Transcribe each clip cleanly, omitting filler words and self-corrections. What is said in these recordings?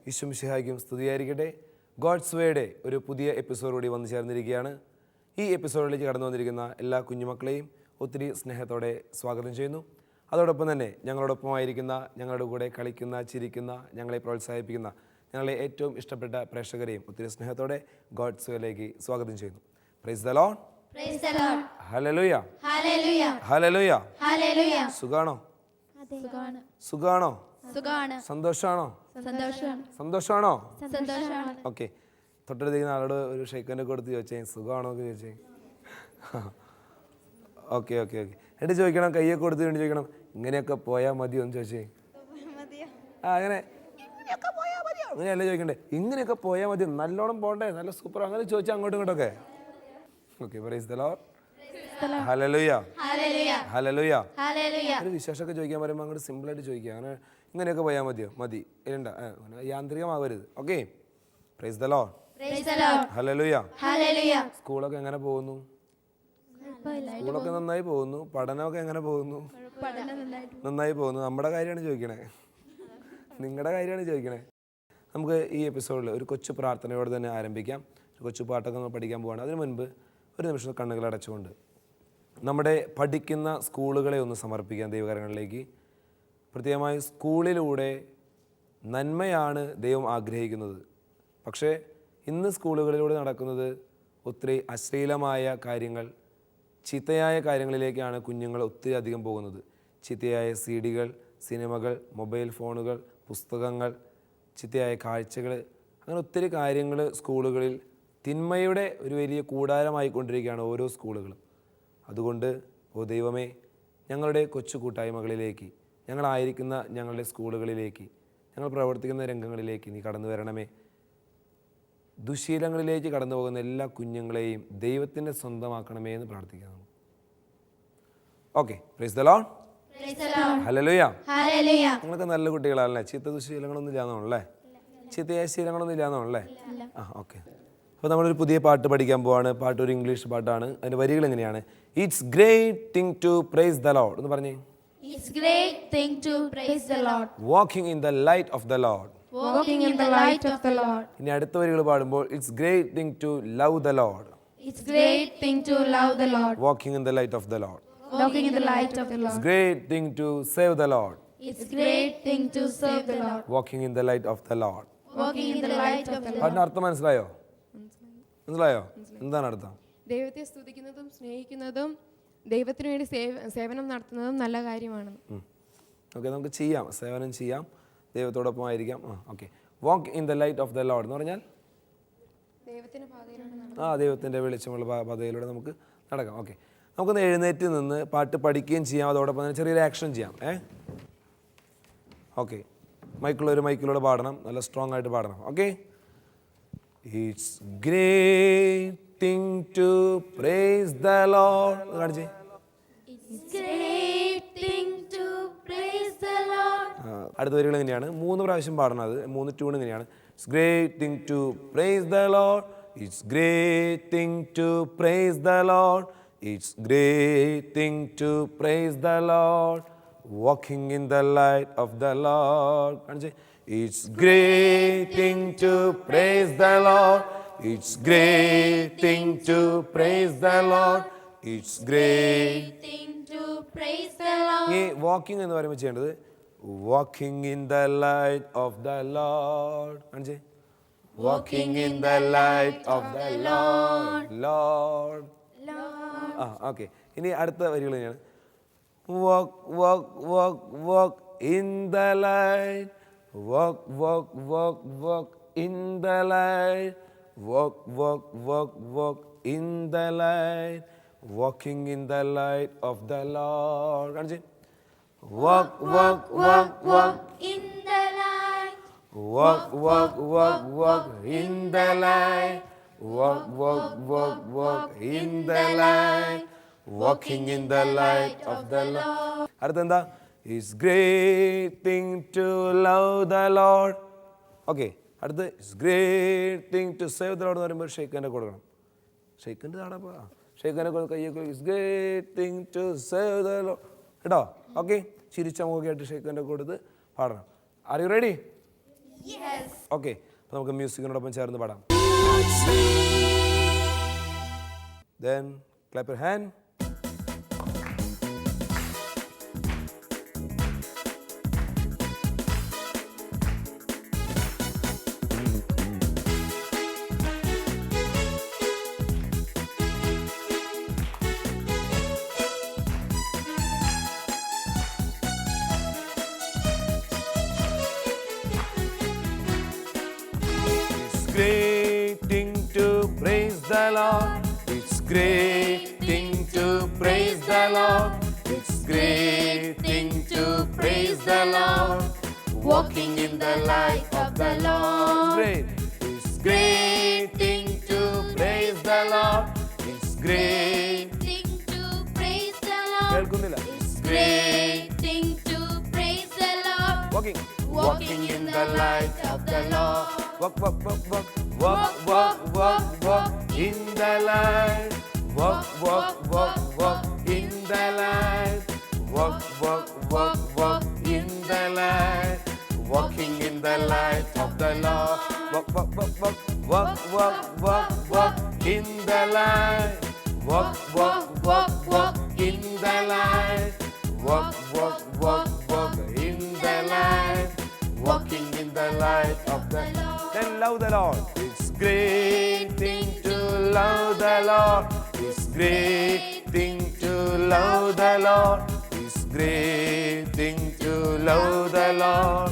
ഈശോമിശിഹായ്ക്കും സ്തുതിയായിരിക്കട്ടെ. ഗോഡ്സ് വേയുടെ ഒരു പുതിയ എപ്പിസോഡോടി വന്നു ചേർന്നിരിക്കുകയാണ്. ഈ എപ്പിസോഡിലേക്ക് കടന്നു വന്നിരിക്കുന്ന എല്ലാ കുഞ്ഞുമക്കളെയും ഒത്തിരി സ്നേഹത്തോടെ സ്വാഗതം ചെയ്യുന്നു. അതോടൊപ്പം തന്നെ ഞങ്ങളോടൊപ്പമായിരിക്കുന്ന, ഞങ്ങളുടെ കൂടെ കളിക്കുന്ന, ചിരിക്കുന്ന, ഞങ്ങളെ പ്രോത്സാഹിപ്പിക്കുന്ന, ഞങ്ങളെ ഏറ്റവും ഇഷ്ടപ്പെട്ട പ്രേക്ഷകരെയും ഒത്തിരി സ്നേഹത്തോടെ ഗോഡ്സ് വേയിലേക്ക് സ്വാഗതം ചെയ്യുന്നു. Price the Lord. Hallelujah. Hallelujah. സുഖാണോ? സുഖാണോ? സന്തോഷാണോ? സന്തോഷമാണോ? ഓക്കെ. തൊട്ടടുത്തേക്കുന്ന ആളോട് ഒരു ഷെയ്ക്കൻ്റെ കൊടുത്ത് ചോദിച്ചേ സുഖമാണോ എന്ന് ചോദിച്ചേ. Okay okay okay. എന്നിട്ട് ചോദിക്കണം, കയ്യൊക്കെ കൊടുത്ത് വേണ്ടി ചോദിക്കണം, ഇങ്ങനെയൊക്കെ പോയാൽ മതിയോ എന്ന് ചോദിച്ചേ. അങ്ങനെ അങ്ങനെയല്ലേ ചോദിക്കണ്ടേ, ഇങ്ങനെയൊക്കെ പോയാൽ മതി, നല്ലോണം പോകണ്ടേ, നല്ല സൂപ്പർ, അങ്ങനെ ചോദിച്ചാൽ അങ്ങോട്ടും ഇങ്ങോട്ടൊക്കെ. Okay. Praise the Lord. Hallelujah. Hallelujah. ഒരു വിശേഷമൊക്കെ ചോദിക്കാൻ പറയുമ്പോൾ അങ്ങോട്ട് സിമ്പിളായിട്ട് ചോദിക്കുക. അങ്ങനെ ഇങ്ങനെയൊക്കെ പോയാൽ മതിയോ? മതി. ഇരണ്ട യാന്ത്രികമാവരുത്. Okay. Praise the Lord. Hallelujah. സ്കൂളൊക്കെ എങ്ങനെ പോകുന്നു? സ്കൂളൊക്കെ നന്നായി പോകുന്നു. പഠനമൊക്കെ എങ്ങനെ പോകുന്നു? നന്നായി പോകുന്നു. നമ്മുടെ കാര്യമാണ് ചോദിക്കണേ, നിങ്ങളുടെ കാര്യമാണ് ചോദിക്കണേ. നമുക്ക് ഈ എപ്പിസോഡിൽ ഒരു കൊച്ചു പ്രാർത്ഥനയോടെ തന്നെ ആരംഭിക്കാം. ഒരു കൊച്ചു പാട്ടൊക്കെ നമ്മൾ പഠിക്കാൻ പോവാണ്. അതിനു മുൻപ് ഒരു നിമിഷം കണ്ണുകൾ അടച്ചുകൊണ്ട് നമ്മുടെ പഠിക്കുന്ന സ്കൂളുകളെ ഒന്ന് സമർപ്പിക്കാം ദൈവകരങ്ങളിലേക്ക്. പ്രത്യേകമായി സ്കൂളിലൂടെ നന്മയാണ് ദൈവം ആഗ്രഹിക്കുന്നത്. പക്ഷേ ഇന്ന് സ്കൂളുകളിലൂടെ നടക്കുന്നത് ഒത്തിരി അശ്ലീലമായ കാര്യങ്ങൾ, ചീത്തയായ കാര്യങ്ങളിലേക്കാണ് കുഞ്ഞുങ്ങൾ ഒത്തിരി അധികം പോകുന്നത്. ചീത്തയായ CD-കൾ, സിനിമകൾ, മൊബൈൽ ഫോണുകൾ, പുസ്തകങ്ങൾ, ചീത്തയായ കാഴ്ചകൾ, അങ്ങനെ ഒത്തിരി കാര്യങ്ങൾ സ്കൂളുകളിൽ തിന്മയുടെ ഒരു വലിയ കൂടാരമായിക്കൊണ്ടിരിക്കുകയാണ് ഓരോ സ്കൂളുകളും. അതുകൊണ്ട് ഓ ദൈവമേ, ഞങ്ങളുടെ കൊച്ചു കൂട്ടായ്മകളിലേക്ക്, ഞങ്ങളായിരിക്കുന്ന ഞങ്ങളുടെ സ്കൂളുകളിലേക്ക്, ഞങ്ങൾ പ്രവർത്തിക്കുന്ന രംഗങ്ങളിലേക്ക് നീ കടന്നു വരണമേ. ദുശീലങ്ങളിലേക്ക് കടന്നു പോകുന്ന എല്ലാ കുഞ്ഞുങ്ങളെയും ദൈവത്തിൻ്റെ സ്വന്തമാക്കണമേ എന്ന് പ്രാർത്ഥിക്കാം. Okay. Praise the Lord. Hallelujah. നിങ്ങൾക്ക് നല്ല കുട്ടികളാണല്ലേ? ചീത്ത ദുശീലങ്ങളൊന്നും ഇല്ലാന്നാണല്ലേ? ചീത്തയായ ശീലങ്ങളൊന്നും ഇല്ലാന്നാണല്ലേ? ആ ഓക്കെ. അപ്പോൾ നമ്മളൊരു പുതിയ പാട്ട് പഠിക്കാൻ പോവാണ്. പാട്ട് ഒരു ഇംഗ്ലീഷ് പാട്ടാണ്. അതിൻ്റെ വരികൾ എങ്ങനെയാണ്? It's great thing to praise the lord എന്ന് പറഞ്ഞേ. It's great thing to praise the Lord. Walking in the light of the Lord. Walking in the light of the Lord. ഇനി അടുത്ത വരികൾ പാടുമ്പോൾ it's great thing to love the lord. It's great thing to love the Lord. Walking in the light of the Lord. Walking in the light of the Lord. It's great thing to save the Lord. It's great thing to serve the Lord. Walking in the light of the Lord. Walking in the light of the Lord. പാട്ടിന് അർത്ഥം മനസ്സിലായോ? മനസ്സിലായോ? എന്താണ് അർത്ഥം? ദൈവത്തെ സ്തുതിക്കുന്നതും സ്നേഹിക്കുന്നതും ദൈവത്തിന് വേണ്ടി സേവനം നടത്തുന്നതും നല്ല കാര്യമാണ്. ഓക്കെ, നമുക്ക് ചെയ്യാം, സേവനം ചെയ്യാം, ദൈവത്തോടൊപ്പം ആയിരിക്കാം. Okay. Walk in the light of the Lord എന്ന് പറഞ്ഞാൽ ദൈവത്തിൻ്റെ വെളിച്ചമുള്ള പാതയിലൂടെ നമുക്ക് നടക്കാം. ഓക്കെ, നമുക്കൊന്ന് എഴുന്നേറ്റ് നിന്ന് പാട്ട് പഠിക്കുകയും ചെയ്യാം, അതോടൊപ്പം തന്നെ ചെറിയൊരു ആക്ഷൻ ചെയ്യാം. ഓക്കെ. മൈക്കിലൂടെ പാടണം, നല്ല സ്ട്രോങ് ആയിട്ട് പാടണം. Okay. It's great thing to praise the Lord കാണിച്ചേ. It's great thing to praise the Lord. അടുത്ത വരികൾ എങ്ങനെയാണ്? 3 പ്രാവശ്യം പാടണം. അത് 3 ട്യൂൺ എങ്ങനെയാണ്? It's great thing to praise the Lord. It's great thing to praise the Lord. It's great thing to praise the Lord. Walking in the light of the Lord കാണിച്ചേ. It's great thing to praise the Lord. It's great thing to praise the Lord. It's great thing to praise the Lord. ഈ walking എന്ന് പറയുമ്പോൾ ചെയ്യേണ്ടത് walking in the light of the Lord കാണിച്ചേ. Walking in the light of the Lord. Lord. Okay. ഇനി അടുത്ത വരികൾ തന്നെയാണ്. Walk walk walk walk in the light. Walk walk walk walk in the light. Walk, walk, walk, walk in the light. Walking in the light of the Lord. Walk, walk, walk, walk in the light. Walk, walk, walk, walk in the light. Walk, walk, walk, walk in the light. walking in the light of the Lord. അടുത്തെന്താ? It's great thing to love the Lord. Okay, അടുത്ത് it's great thing to save the Lord എന്ന് പറയുമ്പോൾ ഷെയ്ഖൻ്റെ കൊടുക്കണം. ഷെയ്ഖൻ്റെ താടപ്പോൾ ഷെയ്ഖൻ്റെ കയ്യൊക്കെ it's great thing to save the Lord കേട്ടോ. ഓക്കെ, ചിരിച്ച മുഖമായിട്ട് ഷെയ്ഖൻ്റെ കൊടുത്ത് പാടണം. Are you ready? ഓക്കെ, അപ്പോൾ നമുക്ക് മ്യൂസിക്കിനോടൊപ്പം ചേർന്ന് പാടാം. Then clap your hand. Great thing to praise the Lord. It's great thing to praise the Lord. It's great thing to praise the Lord. Walking in the light of the Lord. Great. It's great thing to praise the Lord. It's great thing to praise the Lord. കേൾക്കുന്നില്ല. It's great thing to praise the Lord. Walking in the light of the Lord. Walk in the light. Walk in the light. Walk in the light. Walking in the light of the Lord. Walk in the light. Walk in the light. Walk in the light. Walking in the light of the Lord. Then love the Lord. It's great thing to love the Lord. It's great thing to love the Lord. It's great thing to love the Lord.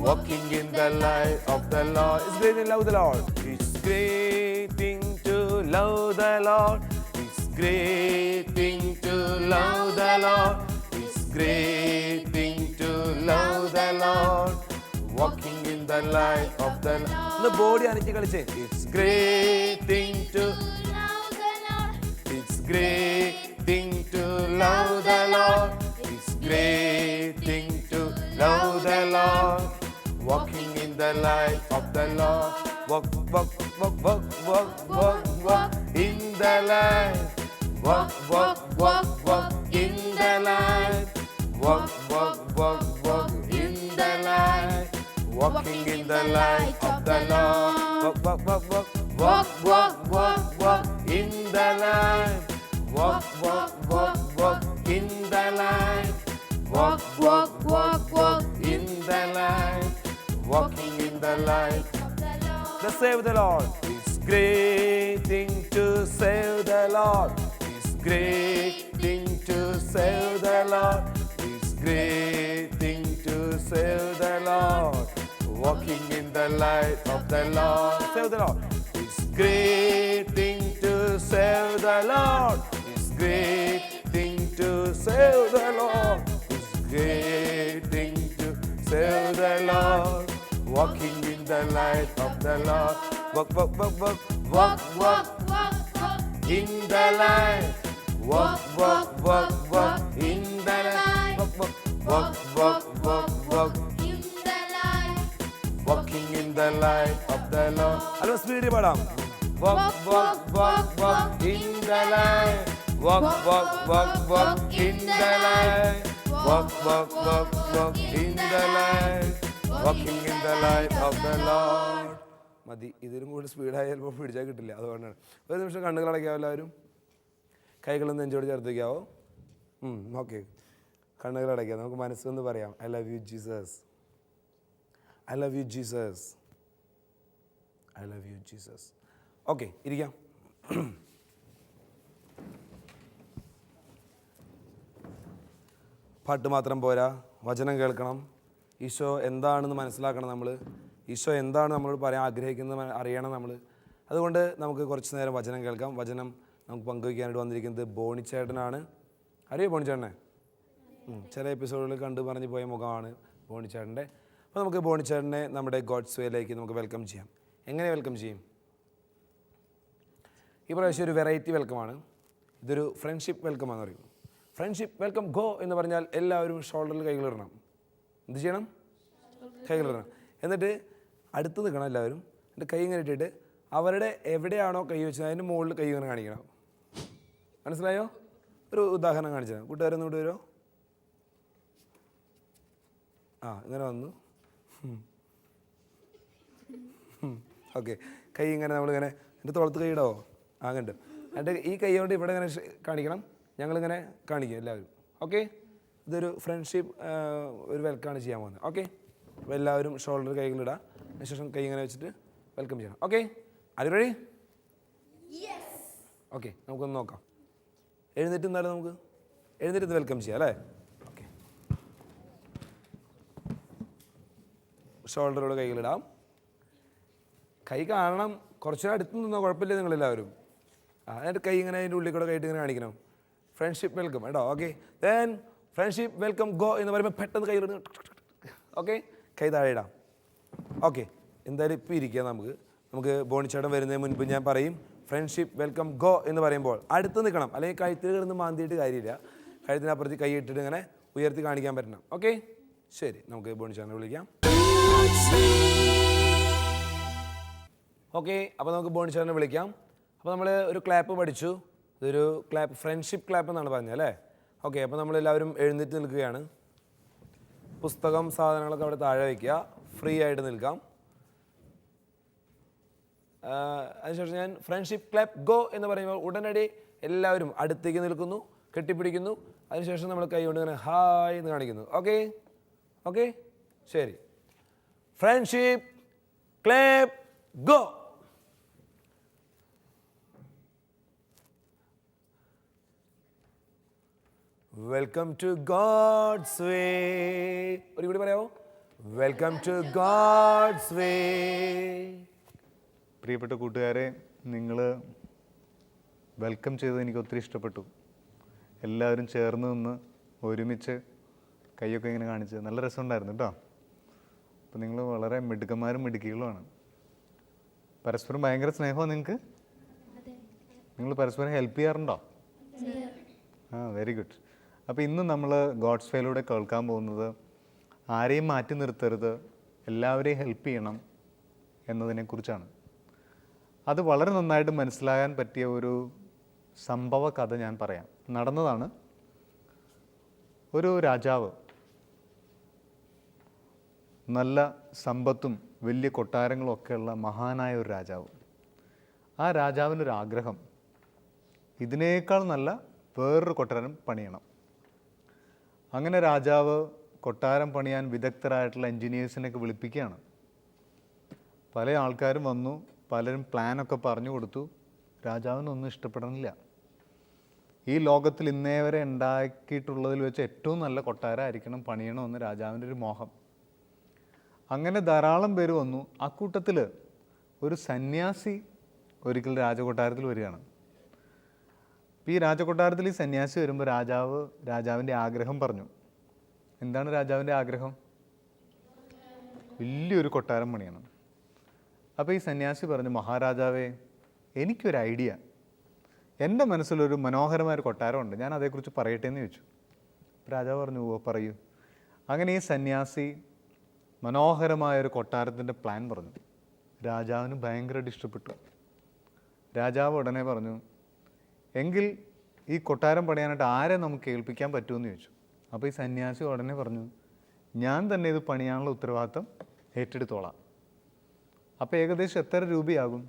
Walking in the light of the Lord. It's great to love the Lord. It's great thing to love the Lord. It's great thing to love the Lord. It's great thing to love the Lord. Walking in the light of the Lord. The body അനക്കി കളിച്ചേ. It's great thing to love the Lord. It's great thing to love the Lord. It's great thing to love the Lord. Walking in the light of the Lord. Walk in the light. Walk in the light. Walk in the light. Walking in the light of the Lord. Walk in the light. Walk in the light. Walk in the light. Walking in the light Of the Lord. to save the Lord. It's great thing to save the Lord. It's great thing to save the Lord. It's great thing to save the Lord. Walking in the light of the Lord. Save the Lord. It's great thing to save the Lord. It's great thing to save the Lord. It's great thing to save the Lord. Walking in the light of the Lord. Walk in the light. Walk in the light. Walk In the light. walking in the light of the Lord. Hello, speed padam. Walk in the light. Walk in the light. Walk in the light. Walking in the light of the Lord. മതി, ഇതിലും കൂടി സ്പീഡായി ചിലപ്പോൾ പിടിച്ചാൽ കിട്ടില്ല, അതുകൊണ്ടാണ്. ഒരു നിമിഷം കണ്ണുകൾ അടയ്ക്കാവോ എല്ലാവരും? കൈകളൊന്ന് നെഞ്ചോട് ചേർത്ത് വയ്ക്കാവോ? ഓക്കെ, കണ്ണുകൾ അടയ്ക്കാം. നമുക്ക് മനസ്സൊന്ന് പറയാം, I love you Jesus, I love you Jesus, I love you Jesus. Okay, ഇരിക്കാം. പാട്ട് മാത്രം പോരാ, വചനം കേൾക്കണം. ഈശോ എന്താണെന്ന് മനസ്സിലാക്കണം നമ്മൾ. ഈശോ എന്താണ് നമ്മളോട് പറയാൻ ആഗ്രഹിക്കുന്നത് അറിയണം നമ്മൾ. അതുകൊണ്ട് നമുക്ക് കുറച്ച് നേരം വചനം കേൾക്കാം. വചനം നമുക്ക് പങ്കുവയ്ക്കാനായിട്ട് വന്നിരിക്കുന്നത് ബോണിച്ചേട്ടനാണ്. അറിയോ ബോണിച്ചേട്ടനെ? ചില എപ്പിസോഡുകളിൽ കണ്ടു പറഞ്ഞു പോയ മുഖമാണ് ബോണിച്ചേട്ടൻ്റെ. അപ്പോൾ നമുക്ക് ബോണിച്ചേട്ടനെ നമ്മുടെ ഗോഡ്സ് വേയിലേക്ക് നമുക്ക് വെൽക്കം ചെയ്യാം. എങ്ങനെ വെൽക്കം ചെയ്യും? ഈ പ്രാവശ്യം ഒരു വെറൈറ്റി വെൽക്കമാണ്. ഇതൊരു ഫ്രണ്ട്ഷിപ്പ് വെൽക്കം ആണെന്ന് പറയും. ഫ്രണ്ട്ഷിപ്പ് വെൽക്കം ഗോ എന്ന് പറഞ്ഞാൽ എല്ലാവരും ഷോൾഡറിൽ കൈകളിടണം. എന്ത് ചെയ്യണം? കൈകളിടണം. എന്നിട്ട് അടുത്ത് നിൽക്കണം എല്ലാവരും. എന്നിട്ട് കൈ ഇങ്ങനെ ഇട്ടിട്ട് അവരുടെ എവിടെയാണോ കൈ വെച്ചത് അതിൻ്റെ മുകളിൽ കൈ ഇങ്ങനെ കാണിക്കണം. മനസ്സിലായോ? ഒരു ഉദാഹരണം കാണിച്ചത് കൂട്ടുകാരൊന്നും ഇവിടെ വരുമോ? ഇങ്ങനെ വന്നു. ഓക്കെ, കൈ ഇങ്ങനെ നമ്മളിങ്ങനെ എൻ്റെ തോളത്ത് കൈ ഇടാവോ? അങ്ങോട്ട് എന്നിട്ട് ഈ കൈ കൊണ്ട് ഇവിടെ ഇങ്ങനെ കാണിക്കണം. ഞങ്ങളിങ്ങനെ കാണിക്കും എല്ലാവരും. ഓക്കെ, ഇതൊരു ഫ്രണ്ട്ഷിപ്പ് ഒരു വെൽക്കാണ് ചെയ്യാൻ പോകുന്നത്. ഓക്കെ, അപ്പോൾ എല്ലാവരും ഷോൾഡർ കൈകളിടുക. അതിനുശേഷം കൈ ഇങ്ങനെ വെച്ചിട്ട് വെൽക്കം ചെയ്യണം. ഓക്കെ, അത് റെഡി? ഓക്കെ, നമുക്കൊന്ന് നോക്കാം. എഴുന്നേറ്റ് എന്നാലും നമുക്ക് എഴുന്നേറ്റ് വെൽക്കം ചെയ്യാം അല്ലേ? ഓക്കെ, ഷോൾഡറോട് കൈകളിടാം. കൈ കാണണം, കുറച്ചുകൂടെ അടുത്ത് നിന്നോ, കുഴപ്പമില്ല നിങ്ങളെല്ലാവരും. എന്നിട്ട് കൈ ഇങ്ങനെ അതിൻ്റെ ഉള്ളിൽ കൂടെ കൈയിട്ട് ഇങ്ങനെ കാണിക്കണം. ഫ്രണ്ട്ഷിപ്പ് വെൽക്കം കേട്ടോ. Okay, then friendship welcome go എന്ന് പറയുമ്പോൾ പെട്ടെന്ന് കൈ ഇടുന്നു. ഓക്കെ, കൈ താഴെ ഇടാം. ഓക്കെ, എന്തായാലും ഇപ്പോൾ ഇരിക്കുക. നമുക്ക് ബോണിച്ചേട്ടൻ വരുന്നതിന് മുൻപ് ഞാൻ പറയും ഫ്രണ്ട്ഷിപ്പ് വെൽക്കം ഗോ എന്ന് പറയുമ്പോൾ അടുത്ത് നിൽക്കണം. അല്ലെങ്കിൽ കഴുത്തിൽ കിടന്ന് മാന്തിയിട്ട് കാര്യമില്ല. കഴുത്തിനപ്പുറത്ത് കൈ ഇട്ടിട്ട് ഇങ്ങനെ ഉയർത്തി കാണിക്കാൻ പറ്റണം. ഓക്കെ, ശരി, നമുക്ക് ബോണിച്ചേട്ടനെ വിളിക്കാം. ഓക്കെ, അപ്പോൾ നമുക്ക് ബോണിച്ചേട്ടനെ വിളിക്കാം. അപ്പോൾ നമ്മൾ ഒരു ക്ലാപ്പ് പഠിച്ചു. ഇതൊരു ക്ലാപ്പ്, ഫ്രണ്ട്ഷിപ്പ് ക്ലാപ്പ് എന്നാണ് പറഞ്ഞത് അല്ലേ? ഓക്കെ, അപ്പോൾ നമ്മളെല്ലാവരും എഴുന്നേറ്റ് നിൽക്കുകയാണ്. പുസ്തകം സാധനങ്ങളൊക്കെ അവിടെ താഴെ വയ്ക്കുക. ഫ്രീ ആയിട്ട് നിൽക്കാം. അതിനുശേഷം ഞാൻ ഫ്രണ്ട്ഷിപ്പ് ക്ലാപ്പ് ഗോ എന്ന് പറയുമ്പോൾ ഉടനടി എല്ലാവരും അടുത്തേക്ക് നിൽക്കുന്നു, കെട്ടിപ്പിടിക്കുന്നു. അതിനുശേഷം നമ്മൾ കൈ കൊണ്ട് ഇങ്ങനെ ഹായ് എന്ന് കാണിക്കുന്നു. ഓക്കെ ഓക്കെ, ശരി. Friendship clap go. Welcome to God's way. ഒരു കൂടി പറയാമോ? Welcome to God's way. പ്രിയപ്പെട്ട കൂട്ടുകാരെ, നിങ്ങൾ വെൽക്കം ചെയ്തത് എനിക്ക് ഒത്തിരി ഇഷ്ടപ്പെട്ടു. എല്ലാവരും ചേർന്ന് നിന്ന് ഒരുമിച്ച് കൈയൊക്കെ ഇങ്ങനെ കാണിച്ച് നല്ല രസമുണ്ടായിരുന്നു കേട്ടോ. അപ്പോൾ നിങ്ങൾ വളരെ മിടുക്കന്മാരും മിടുക്കികളുമാണ്. പരസ്പരം ഭയങ്കര സ്നേഹമാണ് നിങ്ങൾക്ക്. നിങ്ങൾ പരസ്പരം ഹെൽപ്പ് ചെയ്യാറുണ്ടോ? Very good. അപ്പോൾ ഇന്ന് നമ്മൾ ഗോഡ്സ് വേയിലൂടെ കേൾക്കാൻ പോകുന്നത് ആരെയും മാറ്റി നിർത്തരുത്, എല്ലാവരെയും ഹെൽപ്പ് ചെയ്യണം എന്നതിനെക്കുറിച്ചാണ്. അത് വളരെ നന്നായിട്ട് മനസ്സിലാകാൻ പറ്റിയ ഒരു സംഭവ കഥ ഞാൻ പറയാം. നടന്നതാണ്. ഒരു രാജാവ്, നല്ല സമ്പത്തും വലിയ കൊട്ടാരങ്ങളും ഒക്കെയുള്ള മഹാനായ ഒരു രാജാവ്. ആ രാജാവിനൊരു ആഗ്രഹം, ഇതിനേക്കാൾ നല്ല വേറൊരു കൊട്ടാരം പണിയണം. അങ്ങനെ രാജാവ് കൊട്ടാരം പണിയാൻ വിദഗ്ധരായിട്ടുള്ള എൻജിനീയേഴ്സിനൊക്കെ വിളിപ്പിക്കുകയാണ്. പല ആൾക്കാരും വന്നു, പലരും പ്ലാനൊക്കെ പറഞ്ഞു കൊടുത്തു. രാജാവിനൊന്നും ഇഷ്ടപ്പെടണില്ല. ഈ ലോകത്തിൽ ഇന്നേ വരെ ഉണ്ടാക്കിയിട്ടുള്ളതിൽ വെച്ച് ഏറ്റവും നല്ല കൊട്ടാരമായിരിക്കണം പണിയണമെന്ന് രാജാവിൻ്റെ ഒരു മോഹം. അങ്ങനെ ധാരാളം പേര് വന്നു. അക്കൂട്ടത്തിൽ ഒരു സന്യാസി ഒരിക്കൽ രാജകൊട്ടാരത്തിൽ വരികയാണ്. അപ്പോൾ ഈ രാജകൊട്ടാരത്തിൽ ഈ സന്യാസി വരുമ്പോൾ രാജാവിൻ്റെ ആഗ്രഹം പറഞ്ഞു. എന്താണ് രാജാവിൻ്റെ ആഗ്രഹം? വലിയൊരു കൊട്ടാരം പണിയണം. അപ്പോൾ ഈ സന്യാസി പറഞ്ഞു, മഹാരാജാവേ, എനിക്കൊരു ഐഡിയ, എൻ്റെ മനസ്സിലൊരു മനോഹരമായൊരു കൊട്ടാരമുണ്ട്, ഞാൻ അതേക്കുറിച്ച് പറയട്ടെ എന്ന് ചോദിച്ചു. രാജാവ് പറഞ്ഞു, ഓ പറയൂ. അങ്ങനെ ഈ സന്യാസി മനോഹരമായൊരു കൊട്ടാരത്തിൻ്റെ പ്ലാൻ പറഞ്ഞു. രാജാവിന് ഭയങ്കരമായിട്ട് ഇഷ്ടപ്പെട്ടു. രാജാവ് ഉടനെ പറഞ്ഞു, എങ്കിൽ ഈ കൊട്ടാരം പണിയാനായിട്ട് ആരെ നമുക്ക് ഏൽപ്പിക്കാൻ പറ്റുമെന്ന് ചോദിച്ചു. അപ്പോൾ ഈ സന്യാസി ഉടനെ പറഞ്ഞു, ഞാൻ തന്നെ ഇത് പണിയാനുള്ള ഉത്തരവാദിത്തം ഏറ്റെടുത്തോളാം. അപ്പോൾ ഏകദേശം എത്ര രൂപയാകും?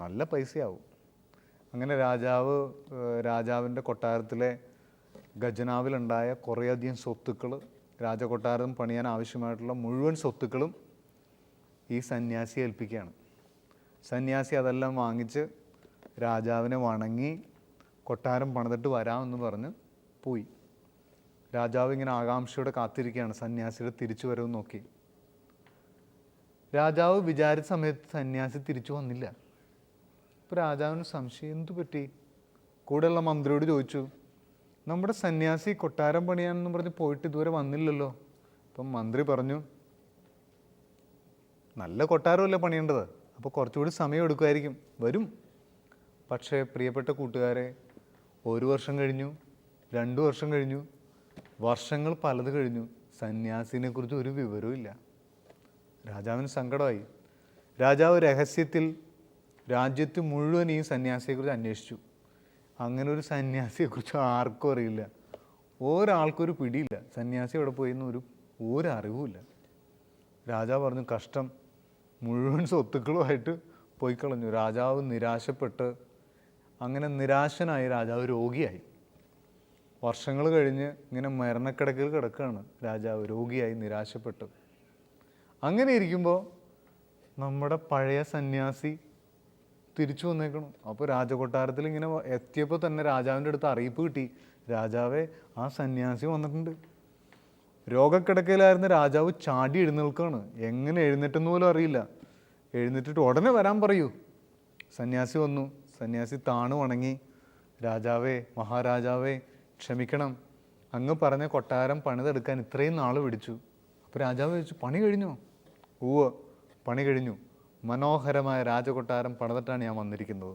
നല്ല പൈസയാവും. അങ്ങനെ രാജാവിൻ്റെ കൊട്ടാരത്തിലെ ഖജനാവിലുണ്ടായ കുറേയധികം സ്വത്തുക്കൾ, രാജകൊട്ടാരം പണിയാൻ ആവശ്യമായിട്ടുള്ള മുഴുവൻ സ്വത്തുക്കളും ഈ സന്യാസി ഏൽപ്പിക്കുകയാണ്. സന്യാസി അതെല്ലാം വാങ്ങിച്ച് രാജാവിനെ വണങ്ങി കൊട്ടാരം പണിതിട്ട് വരാമെന്ന് പറഞ്ഞ് പോയി. രാജാവ് ഇങ്ങനെ ആകാംക്ഷയോടെ കാത്തിരിക്കുകയാണ് സന്യാസിയുടെ തിരിച്ചു വരവ് നോക്കി. രാജാവ് വിചാരിച്ച സമയത്ത് സന്യാസി തിരിച്ചു വന്നില്ല. അപ്പോൾ രാജാവിന് സംശയം, എന്തു പറ്റി? കൂടെയുള്ള മന്ത്രിയോട് ചോദിച്ചു, നമ്മുടെ സന്യാസി കൊട്ടാരം പണിയാനെന്ന് പറഞ്ഞ് പോയിട്ട് ഇതുവരെ വന്നില്ലല്ലോ. അപ്പം മന്ത്രി പറഞ്ഞു, നല്ല കൊട്ടാരമല്ലേ പണിയേണ്ടത്, അപ്പോൾ കുറച്ചുകൂടി സമയം എടുക്കുമായിരിക്കും, വരും. പക്ഷേ പ്രിയപ്പെട്ട കൂട്ടുകാരെ, 1 വർഷം കഴിഞ്ഞു, 2 വർഷം കഴിഞ്ഞു, വർഷങ്ങൾ പലത് കഴിഞ്ഞു. സന്യാസിനെ കുറിച്ച് ഒരു വിവരവും ഇല്ല. രാജാവിന് സങ്കടമായി. രാജാവ് രഹസ്യത്തിൽ രാജ്യത്ത് മുഴുവൻ ഈ സന്യാസിയെക്കുറിച്ച് അന്വേഷിച്ചു. അങ്ങനെ ഒരു സന്യാസിയെക്കുറിച്ച് ആർക്കും അറിയില്ല. ഒരാൾക്കൊരു പിടിയില്ല. സന്യാസി എവിടെ പോയെന്ന് ഒരറിവുമില്ല. രാജാവ് പറഞ്ഞു, കഷ്ടം, മുഴുവൻ സ്വത്തുക്കളുമായിട്ട് പോയി കളഞ്ഞു. രാജാവ് നിരാശപ്പെട്ട്, അങ്ങനെ നിരാശനായി രാജാവ് രോഗിയായി. വർഷങ്ങൾ കഴിഞ്ഞ് ഇങ്ങനെ മരണക്കിടക്കിൽ കിടക്കുകയാണ് രാജാവ്, രോഗിയായി നിരാശപ്പെട്ട്. അങ്ങനെ ഇരിക്കുമ്പോൾ നമ്മുടെ പഴയ സന്യാസി തിരിച്ചു വന്നേക്കണം. അപ്പോൾ രാജകൊട്ടാരത്തിൽ ഇങ്ങനെ എത്തിയപ്പോൾ തന്നെ രാജാവിൻ്റെ അടുത്ത് അറിയിപ്പ് കിട്ടി, രാജാവേ, ആ സന്യാസി വന്നിട്ടുണ്ട്. രോഗക്കിടക്കയിലായിരുന്ന രാജാവ് ചാടി എഴുന്നേൽക്കുകയാണ്. എങ്ങനെ എഴുന്നേറ്റെന്ന് പോലും അറിയില്ല. എഴുന്നേറ്റിട്ട് ഉടനെ വരാൻ പറയൂ. സന്യാസി വന്നു. സന്യാസി താണു വണങ്ങി, രാജാവേ, മഹാരാജാവേ, ക്ഷമിക്കണം, അങ്ങ് പറഞ്ഞ കൊട്ടാരം പണിതെടുക്കാൻ ഇത്രയും നാൾ പിടിച്ചു. അപ്പോൾ രാജാവ് ചോദിച്ചു, പണി കഴിഞ്ഞോ? ഉവ്വ്, പണി കഴിഞ്ഞു. മനോഹരമായ രാജകൊട്ടാരം പണിതിട്ടാണ് ഞാൻ വന്നിരിക്കുന്നത്.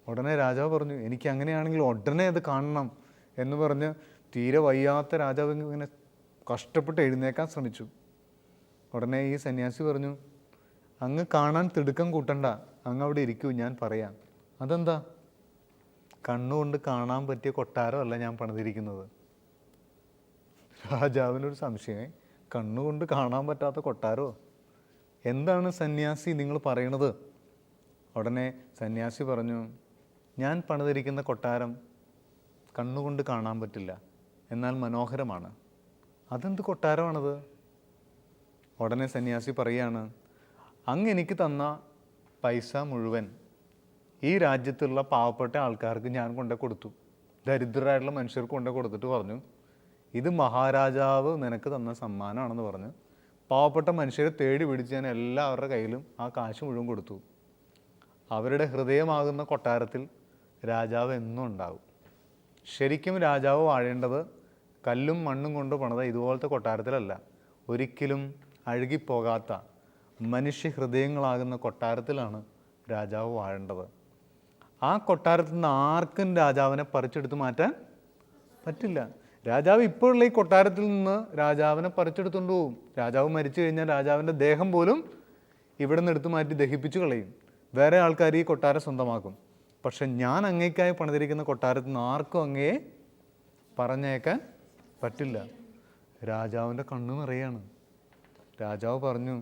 ഉടനെ രാജാവ് പറഞ്ഞു, എനിക്ക് അങ്ങനെയാണെങ്കിൽ ഉടനെ അത് കാണണം എന്ന് പറഞ്ഞ് തീരെ വയ്യാത്ത രാജാവ് ഇങ്ങനെ കഷ്ടപ്പെട്ട് എഴുന്നേക്കാൻ ശ്രമിച്ചു. ഉടനെ ഈ സന്യാസി പറഞ്ഞു, അങ്ങ് കാണാൻ തിടുക്കം കൂട്ടണ്ട, അങ്ങ് അവിടെ ഇരിക്കൂ, ഞാൻ പറയാം. അതെന്താ? കണ്ണുകൊണ്ട് കാണാൻ പറ്റിയ കൊട്ടാരമല്ല ഞാൻ പണിതിരിക്കുന്നത്. രാജാവിനൊരു സംശയം, കണ്ണുകൊണ്ട് കാണാൻ പറ്റാത്ത കൊട്ടാരമോ? എന്താണ് സന്യാസി നിങ്ങൾ പറയണത്? ഉടനെ സന്യാസി പറഞ്ഞു, ഞാൻ പണിതിരിക്കുന്ന കൊട്ടാരം കണ്ണുകൊണ്ട് കാണാൻ പറ്റില്ല, എന്നാൽ മനോഹരമാണ്. അതെന്ത് കൊട്ടാരമാണത്? ഉടനെ സന്യാസി പറയാണ്, അങ്ങ് എനിക്ക് തന്ന പൈസ മുഴുവൻ ഈ രാജ്യത്തുള്ള പാവപ്പെട്ട ആൾക്കാർക്ക് ഞാൻ കൊണ്ടു കൊടുത്തു. ദരിദ്രരായിട്ടുള്ള മനുഷ്യർക്ക് കൊണ്ടു കൊടുത്തിട്ട് പറഞ്ഞു, ഇത് മഹാരാജാവ് നിനക്ക് തന്ന സമ്മാനമാണെന്ന് പറഞ്ഞ് പാവപ്പെട്ട മനുഷ്യരെ തേടി പിടിച്ച് ഞാൻ എല്ലാവരുടെ കയ്യിലും ആ കാശ് മുഴുവൻ കൊടുത്തു. അവരുടെ ഹൃദയമാകുന്ന കൊട്ടാരത്തിൽ രാജാവ് എന്നും ഉണ്ടാവും. ശരിക്കും രാജാവ് വാഴേണ്ടത് കല്ലും മണ്ണും കൊണ്ട് പണിത ഇതുപോലത്തെ കൊട്ടാരത്തിലല്ല, ഒരിക്കലും അഴുകിപ്പോകാത്ത മനുഷ്യ ഹൃദയങ്ങളാകുന്ന കൊട്ടാരത്തിലാണ് രാജാവ് വാഴേണ്ടത്. ആ കൊട്ടാരത്തിൽ നിന്ന് ആർക്കും രാജാവിനെ പറിച്ചെടുത്ത് മാറ്റാൻ പറ്റില്ല. രാജാവ് ഇപ്പോഴുള്ള ഈ കൊട്ടാരത്തിൽ നിന്ന് രാജാവിനെ പറിച്ചെടുത്തുകൊണ്ട് പോകും. രാജാവ് മരിച്ചു കഴിഞ്ഞാൽ രാജാവിൻ്റെ ദേഹം പോലും ഇവിടെ നിന്ന് എടുത്തു മാറ്റി ദഹിപ്പിച്ചു കളയും. വേറെ ആൾക്കാർ ഈ കൊട്ടാരം സ്വന്തമാക്കും. പക്ഷെ ഞാൻ അങ്ങേക്കായി പണിതിരിക്കുന്ന കൊട്ടാരത്തിൽ നിന്ന് ആർക്കും അങ്ങയെ പറഞ്ഞേക്കാൻ പറ്റില്ല. രാജാവിൻ്റെ കണ്ണ് നിറയാണ്. രാജാവ് പറഞ്ഞു,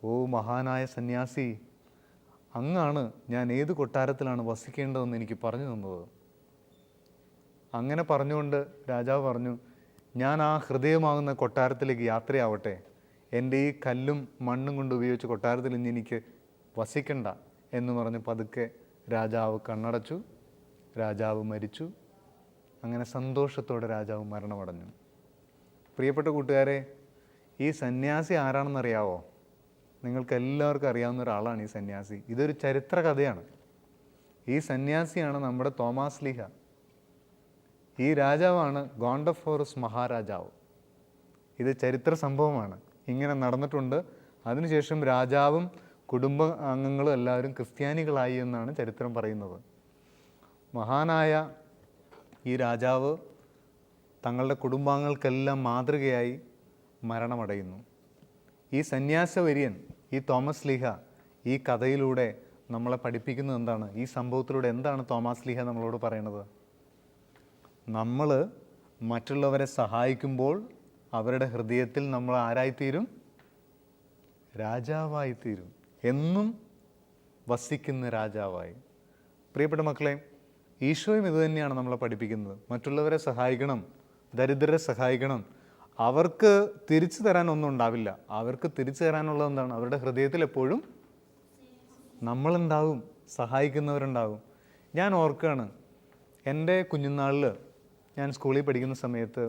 ഓ മഹാനായ സന്യാസി, അങ്ങാണ് ഞാൻ ഏത് കൊട്ടാരത്തിലാണ് വസിക്കേണ്ടതെന്ന് എനിക്ക് പറഞ്ഞു തന്നത്. അങ്ങനെ പറഞ്ഞുകൊണ്ട് രാജാവ് പറഞ്ഞു, ഞാൻ ആ ഹൃദയമാകുന്ന കൊട്ടാരത്തിലേക്ക് യാത്രയാവട്ടെ. എൻ്റെ ഈ കല്ലും മണ്ണും കൊണ്ട് ഉപയോഗിച്ച് കൊട്ടാരത്തിൽ ഇനി എനിക്ക് വസിക്കണ്ട എന്ന് പറഞ്ഞ് പതുക്കെ രാജാവ് കണ്ണടച്ചു. രാജാവ് മരിച്ചു. അങ്ങനെ സന്തോഷത്തോടെ രാജാവ് മരണമടഞ്ഞു. പ്രിയപ്പെട്ട കൂട്ടുകാരെ, ഈ സന്യാസി ആരാണെന്നറിയാവോ? നിങ്ങൾക്ക് എല്ലാവർക്കും അറിയാവുന്ന ഒരാളാണ് ഈ സന്യാസി. ഇതൊരു ചരിത്ര കഥയാണ്. ഈ സന്യാസിയാണ് നമ്മുടെ തോമാസ് ലീഹ. ഈ രാജാവാണ് ഗോണ്ടഫോറസ് മഹാരാജാവ്. ഇത് ചരിത്ര സംഭവമാണ്, ഇങ്ങനെ നടന്നിട്ടുണ്ട്. അതിനുശേഷം രാജാവും കുടുംബ അംഗങ്ങളും എല്ലാവരും ക്രിസ്ത്യാനികളായി എന്നാണ് ചരിത്രം പറയുന്നത്. മഹാനായ ഈ രാജാവ് തങ്ങളുടെ കുടുംബാംഗങ്ങൾക്കെല്ലാം മാതൃകയായി മരണമടയുന്നു. ഈ സന്യാസവര്യൻ, ഈ തോമസ് ലീഹ ഈ കഥയിലൂടെ നമ്മളെ പഠിപ്പിക്കുന്നത് എന്താണ്? ഈ സംഭവത്തിലൂടെ എന്താണ് തോമസ് ലീഹ നമ്മളോട് പറയണത്? നമ്മൾ മറ്റുള്ളവരെ സഹായിക്കുമ്പോൾ അവരുടെ ഹൃദയത്തിൽ നമ്മൾ ആരായിത്തീരും? രാജാവായിത്തീരും. എന്നും വസിക്കുന്ന രാജാവായി. പ്രിയപ്പെട്ട മക്കളെ, ഈശോയും ഇതുതന്നെയാണ് നമ്മളെ പഠിപ്പിക്കുന്നത്. മറ്റുള്ളവരെ സഹായിക്കണം, ദരിദ്രരെ സഹായിക്കണം. അവർക്ക് തിരിച്ചു തരാനൊന്നും ഉണ്ടാവില്ല. അവർക്ക് തിരിച്ചു തരാനുള്ളത് എന്താണ്? അവരുടെ ഹൃദയത്തിൽ എപ്പോഴും നമ്മളുണ്ടാവും, സഹായിക്കുന്നവരുണ്ടാവും. ഞാൻ ഓർക്കുകയാണ്, എൻ്റെ കുഞ്ഞുനാളിൽ ഞാൻ സ്കൂളിൽ പഠിക്കുന്ന സമയത്ത്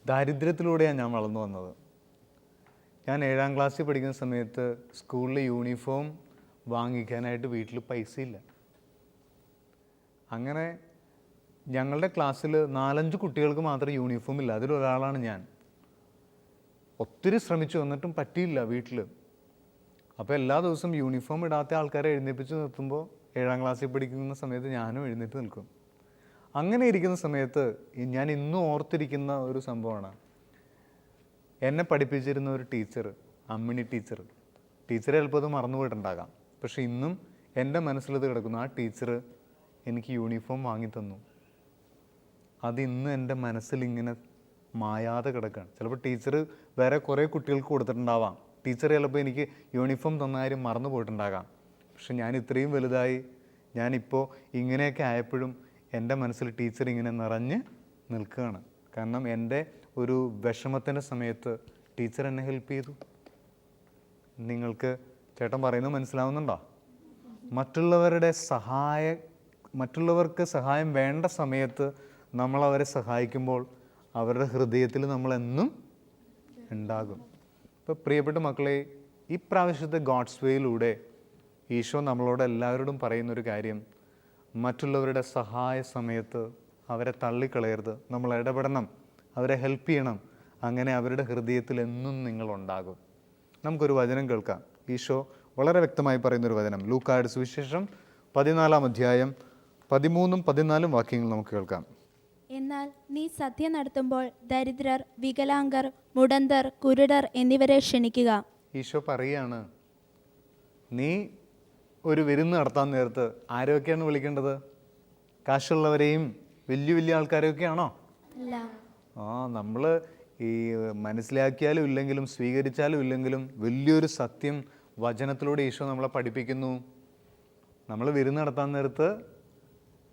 ദാരിദ്ര്യത്തിലൂടെയാണ് ഞാൻ വളർന്നു വന്നത്. ഞാൻ 7ാം ക്ലാസ്സിൽ പഠിക്കുന്ന സമയത്ത് സ്കൂളിൽ യൂണിഫോം വാങ്ങിക്കാനായിട്ട് വീട്ടിൽ പൈസയില്ല. അങ്ങനെ ഞങ്ങളുടെ ക്ലാസ്സിൽ 4-5 കുട്ടികൾക്ക് മാത്രം യൂണിഫോം ഇല്ല. അതിലൊരാളാണ് ഞാൻ. ഒത്തിരി ശ്രമിച്ചു, എന്നിട്ടും പറ്റിയില്ല വീട്ടിൽ. അപ്പോൾ എല്ലാ ദിവസവും യൂണിഫോം ഇടാത്ത ആൾക്കാരെ എഴുന്നേൽപ്പിച്ച് നിർത്തുമ്പോൾ 7ാം ക്ലാസ്സിൽ പഠിക്കുന്ന സമയത്ത് ഞാനും എഴുന്നേറ്റ് നിൽക്കും. അങ്ങനെ ഇരിക്കുന്ന സമയത്ത് ഞാൻ ഇന്നും ഓർത്തിരിക്കുന്ന ഒരു സംഭവമാണ്, എന്നെ പഠിപ്പിച്ചിരുന്ന ഒരു ടീച്ചർ, അമ്മിണി ടീച്ചർ. ടീച്ചർ ചിലപ്പോൾ അത് മറന്നു പോയിട്ടുണ്ടാകാം, പക്ഷെ ഇന്നും എൻ്റെ മനസ്സിലത് കിടക്കുന്നു. ആ ടീച്ചർ എനിക്ക് യൂണിഫോം വാങ്ങി തന്നു. അത് ഇന്ന് എൻ്റെ മനസ്സിൽ ഇങ്ങനെ മായാതെ കിടക്കുകയാണ്. ചിലപ്പോൾ ടീച്ചർ വേറെ കുറേ കുട്ടികൾക്ക് കൊടുത്തിട്ടുണ്ടാവാം, ടീച്ചർ ചിലപ്പോൾ എനിക്ക് യൂണിഫോം തന്ന കാര്യം മറന്നു പോയിട്ടുണ്ടാകാം. പക്ഷെ ഞാൻ ഇത്രയും വലുതായി ഞാനിപ്പോൾ ഇങ്ങനെയൊക്കെ ആയപ്പോഴും എൻ്റെ മനസ്സിൽ ടീച്ചർ ഇങ്ങനെ നിറഞ്ഞ് നിൽക്കുകയാണ്. കാരണം എൻ്റെ ഒരു വിഷമത്തിൻ്റെ സമയത്ത് ടീച്ചർ എന്നെ ഹെൽപ്പ് ചെയ്തു. നിങ്ങൾക്ക് ചേട്ടൻ പറയുന്നത് മനസ്സിലാവുന്നുണ്ടോ? മറ്റുള്ളവർക്ക് സഹായം വേണ്ട സമയത്ത് നമ്മളവരെ സഹായിക്കുമ്പോൾ അവരുടെ ഹൃദയത്തിൽ നമ്മളെന്നും ഉണ്ടാകും. ഇപ്പോൾ പ്രിയപ്പെട്ട മക്കളെ, ഈ പ്രാവശ്യത്തെ ഗോഡ്സ് വേയിലൂടെ ഈശോ നമ്മളോട് എല്ലാവരോടും പറയുന്നൊരു കാര്യം, മറ്റുള്ളവരുടെ സഹായ സമയത്ത് അവരെ തള്ളിക്കളയരുത്, നമ്മൾ ഇടപെടണം, അവരെ ഹെൽപ്പ് ചെയ്യണം. അങ്ങനെ അവരുടെ ഹൃദയത്തിൽ എന്നും നിങ്ങളുണ്ടാകും. നമുക്കൊരു വചനം കേൾക്കാം. ഈശോ വളരെ വ്യക്തമായി പറയുന്നൊരു വചനം, ലൂക്കായുടെ സുവിശേഷം 14-ാം അധ്യായം 13-14 വാക്യങ്ങൾ നമുക്ക് കേൾക്കാം. എന്നാൽ നീ സദ്യ നടത്തുമ്പോൾ ദരിദ്രർ, വികലാംഗർ, മുടന്തർ, കുരുടർ എന്നിവരെ ക്ഷണിക്കുക. ഈശോ പറയുകയാണ്, നീ ഒരു വിരുന്ന് നടത്താൻ നേരത്ത് ആരൊക്കെയാണ് വിളിക്കേണ്ടത്? കാശുള്ളവരെയും വലിയ വലിയ ആൾക്കാരെയൊക്കെയാണോ? അല്ല. നമ്മൾ ഈ മനസ്സിലാക്കിയാലും ഇല്ലെങ്കിലും സ്വീകരിച്ചാലും ഇല്ലെങ്കിലും വലിയൊരു സത്യം വചനത്തിലൂടെ ഈശോ നമ്മളെ പഠിപ്പിക്കുന്നു. നമ്മൾ വിരുന്ന് നടത്താൻ നേരത്ത്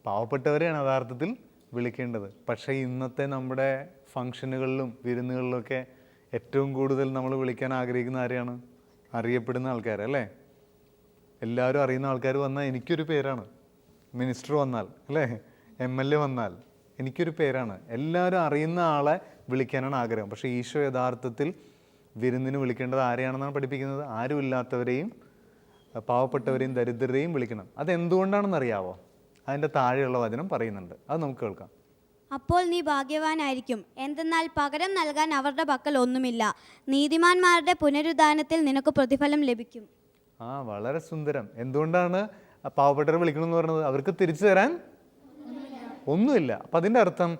പാവപ്പെട്ടവരെയാണ് യഥാർത്ഥത്തിൽ വിളിക്കേണ്ടത്. പക്ഷേ ഇന്നത്തെ നമ്മുടെ ഫംഗ്ഷനുകളിലും വിരുന്നുകളിലൊക്കെ ഏറ്റവും കൂടുതൽ നമ്മൾ വിളിക്കാൻ ആഗ്രഹിക്കുന്ന ആരെയാണ്? അറിയപ്പെടുന്ന ആൾക്കാരല്ലേ? എല്ലാവരും അറിയുന്ന ആൾക്കാർ വന്നാൽ എനിക്കൊരു പേരാണ്. മിനിസ്റ്റർ വന്നാൽ അല്ലേ, MLA വന്നാൽ എനിക്കൊരു പേരാണ്. എല്ലാവരും അറിയുന്ന ആളെ വിളിക്കാനാണ് ആഗ്രഹം. പക്ഷേ ഈശോ യഥാർത്ഥത്തിൽ വിരുന്നിന് വിളിക്കേണ്ടത് ആരെയാണെന്നാണ് പഠിപ്പിക്കുന്നത്? ആരുമില്ലാത്തവരെയും പാവപ്പെട്ടവരെയും ദരിദ്രരെയും വിളിക്കണം. അതെന്തുകൊണ്ടാണെന്നറിയാവോ? അതിൻ്റെ താഴെയുള്ള വചനം പറയുന്നുണ്ട്, അത് നമുക്ക് കേൾക്കാം. അപ്പോൾ നീ ഭാഗ്യവാനായിരിക്കും, എന്തെന്നാൽ പകരം നൽകാൻ അവരുടെ പക്കൽ ഒന്നുമില്ല. നീതിമാന്മാരുടെ പുനരുദ്ധാനത്തിൽ നിനക്ക് പ്രതിഫലം ലഭിക്കും. വളരെ സുന്ദരം. എന്തുകൊണ്ടാണ് പാവപ്പെട്ടവരെ വിളിക്കണമെന്ന് പറഞ്ഞത്? അവർക്ക് തിരിച്ചു തരാൻ ഒന്നുമില്ല. അപ്പം അതിൻ്റെ അർത്ഥം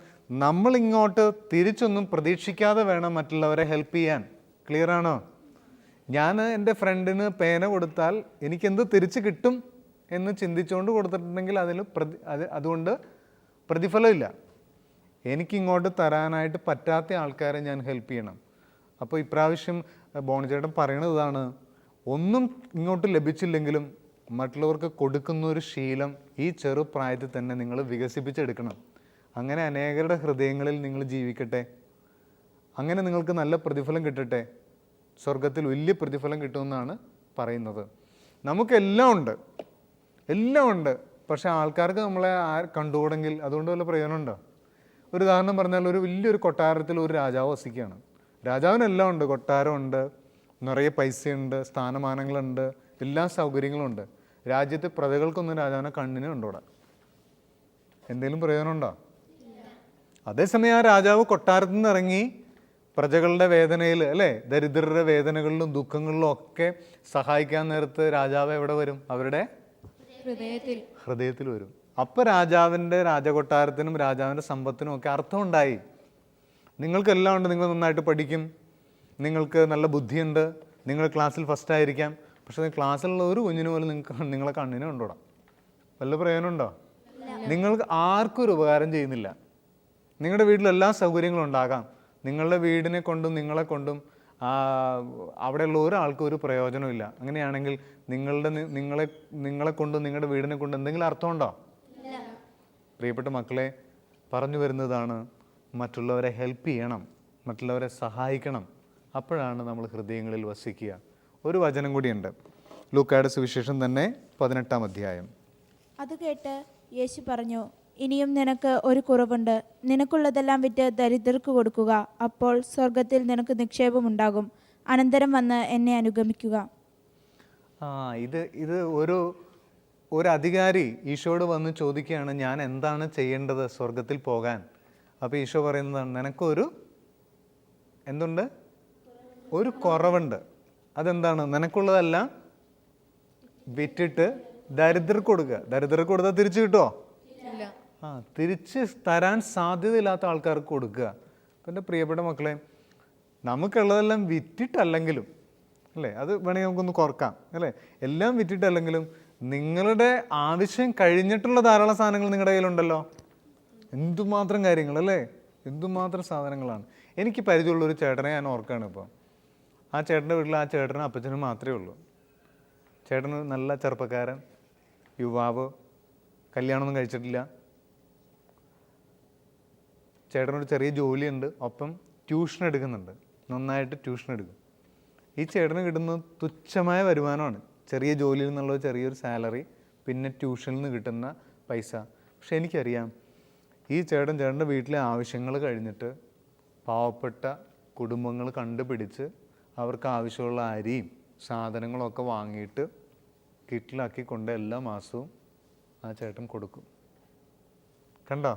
നമ്മളിങ്ങോട്ട് തിരിച്ചൊന്നും പ്രതീക്ഷിക്കാതെ വേണം മറ്റുള്ളവരെ ഹെൽപ്പ് ചെയ്യാൻ. ക്ലിയർ ആണോ? ഞാൻ എൻ്റെ ഫ്രണ്ടിന് പേന കൊടുത്താൽ എനിക്കെന്ത് തിരിച്ച് കിട്ടും എന്ന് ചിന്തിച്ചുകൊണ്ട് കൊടുത്തിട്ടുണ്ടെങ്കിൽ അതുകൊണ്ട് പ്രതിഫലമില്ല. എനിക്കിങ്ങോട്ട് തരാനായിട്ട് പറ്റാത്ത ആൾക്കാരെ ഞാൻ ഹെൽപ്പ് ചെയ്യണം. അപ്പോൾ ഇപ്രാവശ്യം ബോണിച്ചേട്ടൻ പറയണത് ഇതാണ്, ഒന്നും ഇങ്ങോട്ട് ലഭിച്ചില്ലെങ്കിലും മറ്റുള്ളവർക്ക് കൊടുക്കുന്ന ഒരു ശീലം ഈ ചെറുപ്രായത്തിൽ തന്നെ നിങ്ങൾ വികസിപ്പിച്ചെടുക്കണം. അങ്ങനെ അനേകരുടെ ഹൃദയങ്ങളിൽ നിങ്ങൾ ജീവിക്കട്ടെ. അങ്ങനെ നിങ്ങൾക്ക് നല്ല പ്രതിഫലം കിട്ടട്ടെ. സ്വർഗത്തിൽ വലിയ പ്രതിഫലം കിട്ടുമെന്നാണ് പറയുന്നത്. നമുക്കെല്ലാം ഉണ്ട്, എല്ലാം ഉണ്ട്. പക്ഷേ ആൾക്കാർക്ക് നമ്മളെ കണ്ടുകൂടെങ്കിൽ അതുകൊണ്ട് വല്ല പ്രയോജനമുണ്ടോ? ഒരു ഉദാഹരണം പറഞ്ഞാൽ, ഒരു വലിയൊരു കൊട്ടാരത്തിൽ ഒരു രാജാവ് വസിക്കുകയാണ്. രാജാവിനെല്ലാം ഉണ്ട്, കൊട്ടാരമുണ്ട്, നിറയെ പൈസയുണ്ട്, സ്ഥാനമാനങ്ങളുണ്ട്, എല്ലാ സൗകര്യങ്ങളും ഉണ്ട്. രാജ്യത്തെ പ്രജകൾക്കൊന്നും രാജാവിനെ കണ്ണിന് കണ്ടൂടാ. എന്തെങ്കിലും പ്രയോജനമുണ്ടോ? അതേസമയം ആ രാജാവ് കൊട്ടാരത്തിൽ നിന്ന് ഇറങ്ങി പ്രജകളുടെ വേദനയിൽ അല്ലേ, ദരിദ്രരുടെ വേദനകളിലും ദുഃഖങ്ങളിലും ഒക്കെ സഹായിക്കാൻ നേരത്ത് രാജാവ് എവിടെ വരും? അവരുടെ ഹൃദയത്തിൽ വരും. അപ്പോൾ രാജാവിൻ്റെ രാജകൊട്ടാരത്തിനും രാജാവിൻ്റെ സമ്പത്തിനും ഒക്കെ അർത്ഥമുണ്ടായി. നിങ്ങൾക്കെല്ലാം ഉണ്ട്, നിങ്ങൾ നന്നായിട്ട് പഠിക്കും, നിങ്ങൾക്ക് നല്ല ബുദ്ധിയുണ്ട്, നിങ്ങൾ ക്ലാസ്സിൽ ഫസ്റ്റ് ആയിരിക്കാം. പക്ഷേ ക്ലാസ്സിലുള്ള ഒരു കുഞ്ഞിന് പോലും നിങ്ങളെ കണ്ണിന് കണ്ടോടാം. വല്ല പ്രയോജനമുണ്ടോ? നിങ്ങൾക്ക് ആർക്കും ഒരു ഉപകാരം ചെയ്യുന്നില്ല. നിങ്ങളുടെ വീട്ടിൽ എല്ലാ സൗകര്യങ്ങളും ഉണ്ടാകാം, നിങ്ങളുടെ വീടിനെ കൊണ്ടും നിങ്ങളെ കൊണ്ടും അവിടെയുള്ള ഒരാൾക്കും ഒരു പ്രയോജനമില്ല. അങ്ങനെയാണെങ്കിൽ നിങ്ങളെ കൊണ്ടും നിങ്ങളുടെ വീടിനെ കൊണ്ടും എന്തെങ്കിലും അർത്ഥമുണ്ടോ? പ്രിയപ്പെട്ട മക്കളെ, പറഞ്ഞു വരുന്നതാണ്, മറ്റുള്ളവരെ ഹെൽപ്പ് ചെയ്യണം, മറ്റുള്ളവരെ സഹായിക്കണം. അപ്പോഴാണ് നമ്മൾ ഹൃദയങ്ങളിൽ വസിക്കുക. ഒരു വചനം കൂടിയുണ്ട്, ലൂക്കായുടെ സുവിശേഷം തന്നെ 18-ാം അധ്യായം. അത് കേട്ട് യേശു പറഞ്ഞു, ഇനിയും നിനക്ക് ഒരു കുറവുണ്ട്. നിനക്കുള്ളതെല്ലാം വിറ്റ് ദരിദ്രർക്ക് കൊടുക്കുക, അപ്പോൾ സ്വർഗത്തിൽ നിനക്ക് നിക്ഷേപമുണ്ടാകും. അനന്തരം വന്ന് എന്നെ അനുഗമിക്കുക. ഇത് ഒരു അധികാരി ഈശോയോട് വന്ന് ചോദിക്കുകയാണ്, ഞാൻ എന്താണ് ചെയ്യേണ്ടത് സ്വർഗത്തിൽ പോകാൻ? അപ്പോൾ ഈശോ പറയുന്നതാണ്, നിനക്കൊരു എന്തുണ്ട്? ഒരു കുറവുണ്ട്. അതെന്താണ്? നിനക്കുള്ളതെല്ലാം വിറ്റിട്ട് ദരിദ്രർക്ക് കൊടുക്കുക. ദരിദ്രർക്ക് കൊടുത്താൽ തിരിച്ചു കിട്ടുമോ? തിരിച്ച് തരാൻ സാധ്യതയില്ലാത്ത ആൾക്കാർക്ക് കൊടുക്കുക. അപ്പം എൻ്റെ പ്രിയപ്പെട്ട മക്കളെ, നമുക്കുള്ളതെല്ലാം വിറ്റിട്ടല്ലെങ്കിലും അല്ലേ, അത് വേണമെങ്കിൽ നമുക്കൊന്ന് കുറക്കാം അല്ലേ, എല്ലാം വിറ്റിട്ടല്ലെങ്കിലും നിങ്ങളുടെ ആവശ്യം കഴിഞ്ഞിട്ടുള്ള ധാരാളം സാധനങ്ങൾ നിങ്ങളുടെ കയ്യിലുണ്ടല്ലോ. എന്തുമാത്രം കാര്യങ്ങൾ അല്ലേ, എന്തുമാത്രം സാധനങ്ങളാണ്. എനിക്ക് പരിചയമുള്ളൊരു ചേട്ടനെ ഞാൻ ഓർക്കുകയാണ് ഇപ്പോൾ. ആ ചേട്ടൻ്റെ വീട്ടിൽ ആ ചേട്ടനും അപ്പച്ചനും മാത്രമേ ഉള്ളൂ. ചേട്ടന് നല്ല ചെറുപ്പക്കാരൻ, യുവാവ്, കല്യാണമൊന്നും കഴിച്ചിട്ടില്ല. ചേട്ടനൊരു ചെറിയ ജോലിയുണ്ട്, ഒപ്പം ട്യൂഷൻ എടുക്കുന്നുണ്ട്, നന്നായിട്ട് ട്യൂഷൻ എടുക്കും. ഈ ചേട്ടന് കിട്ടുന്ന തുച്ഛമായ വരുമാനമാണ്, ചെറിയ ജോലിയിൽ നിന്നുള്ള ചെറിയൊരു സാലറി, പിന്നെ ട്യൂഷനിൽ നിന്ന് കിട്ടുന്ന പൈസ. പക്ഷെ എനിക്കറിയാം ഈ ചേട്ടൻ്റെ വീട്ടിലെ ആവശ്യങ്ങൾ കഴിഞ്ഞിട്ട് പാവപ്പെട്ട കുടുംബങ്ങൾ കണ്ടുപിടിച്ച് അവർക്ക് ആവശ്യമുള്ള അരിയും സാധനങ്ങളൊക്കെ വാങ്ങിയിട്ട് കിറ്റിലാക്കി കൊണ്ട് എല്ലാ മാസവും ആ ചേട്ടൻ കൊടുക്കും. കണ്ടോ?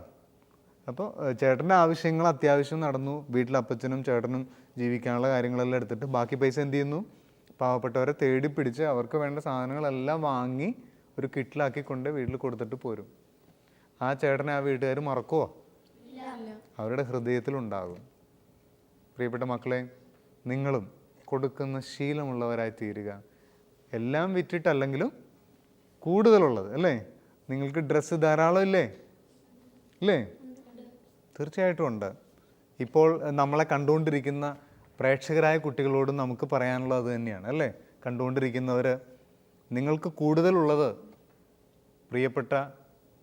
അപ്പോൾ ചേട്ടൻ്റെ ആവശ്യങ്ങൾ അത്യാവശ്യം നടന്നു, വീട്ടിൽ അപ്പച്ചനും ചേട്ടനും ജീവിക്കാനുള്ള കാര്യങ്ങളെല്ലാം എടുത്തിട്ട് ബാക്കി പൈസ എന്ത് ചെയ്യുന്നു? പാവപ്പെട്ടവരെ തേടി പിടിച്ച് അവർക്ക് വേണ്ട സാധനങ്ങളെല്ലാം വാങ്ങി ഒരു കിറ്റിലാക്കി കൊണ്ട് വീട്ടിൽ കൊടുത്തിട്ട് പോരും. ആ ചേട്ടനെ ആ വീട്ടുകാർ മറക്കുമോ? അവരുടെ ഹൃദയത്തിലുണ്ടാകും. പ്രിയപ്പെട്ട മക്കളെ, നിങ്ങളും കൊടുക്കുന്ന ശീലമുള്ളവരായി തീരുക. എല്ലാം വിറ്റിട്ടല്ലെങ്കിലും കൂടുതലുള്ളത് അല്ലേ. നിങ്ങൾക്ക് ഡ്രസ്സ് ധാരാളം ഇല്ലേ? ഇല്ലേ? തീർച്ചയായിട്ടും ഉണ്ട്. ഇപ്പോൾ നമ്മളെ കണ്ടുകൊണ്ടിരിക്കുന്ന പ്രേക്ഷകരായ കുട്ടികളോട് നമുക്ക് പറയാനുള്ളത് അത് തന്നെയാണ് അല്ലേ. കണ്ടുകൊണ്ടിരിക്കുന്നവർ, നിങ്ങൾക്ക് കൂടുതലുള്ളത് പ്രിയപ്പെട്ട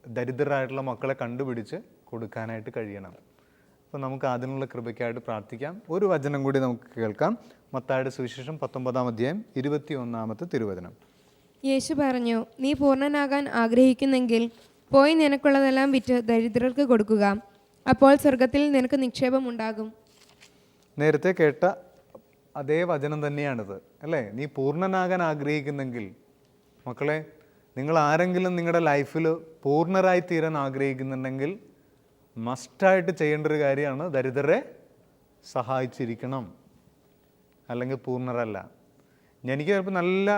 ദരിദ്രരായിട്ടുള്ള മക്കളെ കണ്ടുപിടിച്ച് കൊടുക്കാനായിട്ട് കഴിയണം. അപ്പോൾ നമുക്ക് അതിനുള്ള കൃപയ്ക്കായിട്ട് പ്രാർത്ഥിക്കാം. ഒരു വചനം കൂടി നമുക്ക് കേൾക്കാം. മത്തായിയുടെ സുവിശേഷം 19-ാം അധ്യായം 21-ാമത്തെ തിരുവചനം. യേശു പറഞ്ഞു, നീ പൂർണ്ണനാകാൻ ആഗ്രഹിക്കുന്നെങ്കിൽ പോയി നിനക്കുള്ളതെല്ലാം വിറ്റ് ദരിദ്രർക്ക് കൊടുക്കുക, അപ്പോൾ സ്വർഗത്തിൽ നിനക്ക് നിക്ഷേപം ഉണ്ടാകും. നേരത്തെ കേട്ട അതേ വചനം തന്നെയാണിത് അല്ലേ. നീ പൂർണ്ണനാകാൻ ആഗ്രഹിക്കുന്നെങ്കിൽ, മക്കളെ, നിങ്ങൾ ആരെങ്കിലും നിങ്ങളുടെ ലൈഫിൽ പൂർണ്ണരായി തീരാൻ ആഗ്രഹിക്കുന്നുണ്ടെങ്കിൽ മസ്റ്റായിട്ട് ചെയ്യേണ്ട ഒരു കാര്യമാണ് ദരിദ്രരെ സഹായിച്ചിരിക്കണം, അല്ലെങ്കിൽ പൂർണ്ണരല്ല. എനിക്ക് ചിലപ്പോൾ നല്ല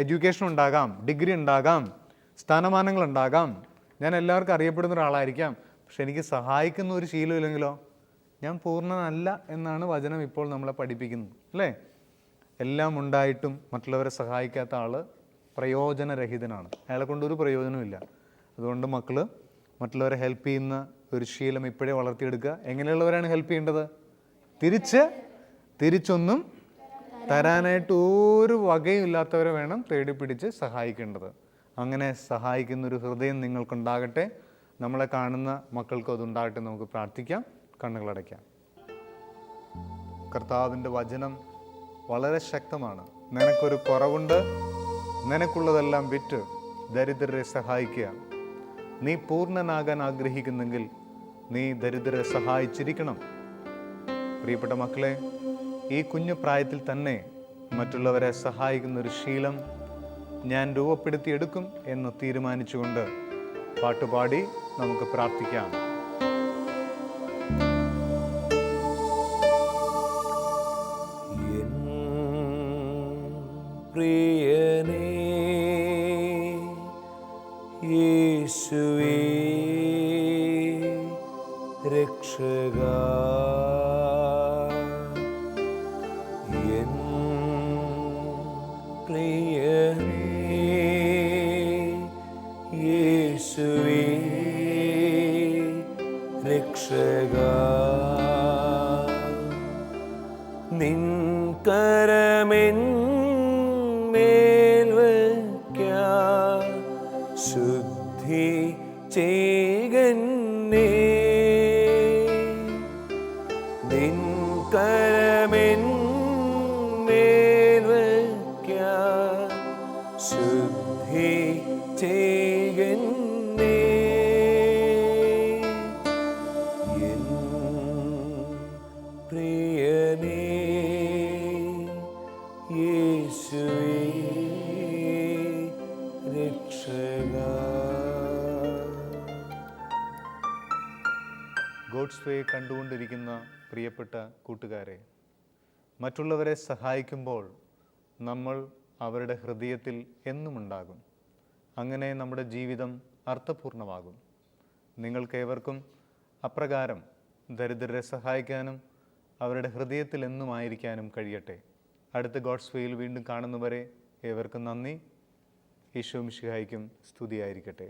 എഡ്യൂക്കേഷൻ ഉണ്ടാകാം, ഡിഗ്രി ഉണ്ടാകാം, സ്ഥാനമാനങ്ങൾ ഉണ്ടാകാം, ഞാൻ എല്ലാവർക്കും അറിയപ്പെടുന്ന ഒരാളായിരിക്കാം, പക്ഷെ എനിക്ക് സഹായിക്കുന്ന ഒരു ശീലമില്ലെങ്കിലോ ഞാൻ പൂർണ്ണനല്ല എന്നാണ് വചനം ഇപ്പോൾ നമ്മളെ പഠിപ്പിക്കുന്നത് അല്ലേ. എല്ലാം ഉണ്ടായിട്ടും മറ്റുള്ളവരെ സഹായിക്കാത്ത ആൾ പ്രയോജനരഹിതനാണ്, അയാളെ കൊണ്ടൊരു പ്രയോജനമില്ല. അതുകൊണ്ട് മക്കൾ മറ്റുള്ളവരെ ഹെൽപ്പ് ചെയ്യുന്ന ഒരു ശീലം ഇപ്പോഴേ വളർത്തിയെടുക്കുക. എങ്ങനെയുള്ളവരാണ് ഹെൽപ്പ് ചെയ്യേണ്ടത്? തിരിച്ചൊന്നും തരാനായിട്ട് ഒരു വകയും ഇല്ലാത്തവരെ വേണം തേടി പിടിച്ച് സഹായിക്കേണ്ടത്. അങ്ങനെ സഹായിക്കുന്നൊരു ഹൃദയം നിങ്ങൾക്കുണ്ടാകട്ടെ. നമ്മളെ കാണുന്ന മക്കൾക്കും അതുണ്ടാകട്ടെ. നമുക്ക് പ്രാർത്ഥിക്കാം, കണ്ണുകളടയ്ക്കാം. കർത്താവിൻ്റെ വചനം വളരെ ശക്തമാണ്. നിനക്കൊരു കുറവുണ്ട്, നിനക്കുള്ളതെല്ലാം വിറ്റ് ദരിദ്രരെ സഹായിക്കുക. നീ പൂർണ്ണനാകാൻ ആഗ്രഹിക്കുന്നെങ്കിൽ നീ ദരിദ്രരെ സഹായിച്ചിരിക്കണം. പ്രിയപ്പെട്ട മക്കളെ, ഈ കുഞ്ഞു പ്രായത്തിൽ തന്നെ മറ്റുള്ളവരെ സഹായിക്കുന്നൊരു ശീലം ഞാൻ രൂപപ്പെടുത്തിയെടുക്കും എന്ന് തീരുമാനിച്ചുകൊണ്ട് പാട്ടുപാടി നമുക്ക് പ്രാർത്ഥിക്കാം. പ്രിയനേ യേശുവേ രക്ഷകാ, എൻ പ്രിയനേ യേശുവേ രക്ഷകാ, നിൻ കരമെൻ ശുദ്ധി ചെയ്കന്നേ, നിൻ കരമെൻ മേൽ വയ്ക്കാൻ ശുദ്ധി ചെയ്കന്നേ, എൻ പ്രിയനേ യേശുവേ ഗോഡ്സ് വേ കണ്ടുകൊണ്ടിരിക്കുന്ന പ്രിയപ്പെട്ട കൂട്ടുകാരെ, മറ്റുള്ളവരെ സഹായിക്കുമ്പോൾ നമ്മൾ അവരുടെ ഹൃദയത്തിൽ എന്നും ഉണ്ടാകും. അങ്ങനെ നമ്മുടെ ജീവിതം അർത്ഥപൂർണമാകും. നിങ്ങൾക്കേവർക്കും അപ്രകാരം ദരിദ്രരെ സഹായിക്കാനും അവരുടെ ഹൃദയത്തിൽ എന്നുമായിരിക്കാനും കഴിയട്ടെ. അടുത്ത ഗോഡ്സ് വേയിൽ വീണ്ടും കാണുന്നവരെ ഏവർക്കും നന്ദി. ഈശോ മിശിഹായ്ക്കും സ്തുതിയായിരിക്കട്ടെ.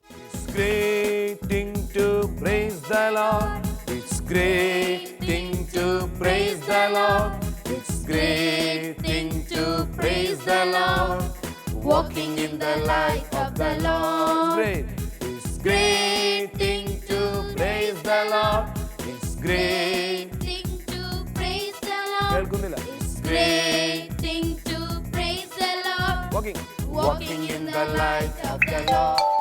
It's great thing to praise the Lord. It's great thing to praise the Lord. It's great thing to praise the Lord. Walking in the light of the Lord. It's great thing to praise the Lord. It's great thing to praise the Lord. കേൾക്കുന്നില്ല. It's great thing to praise the Lord. Walking Walking in the light of the Lord.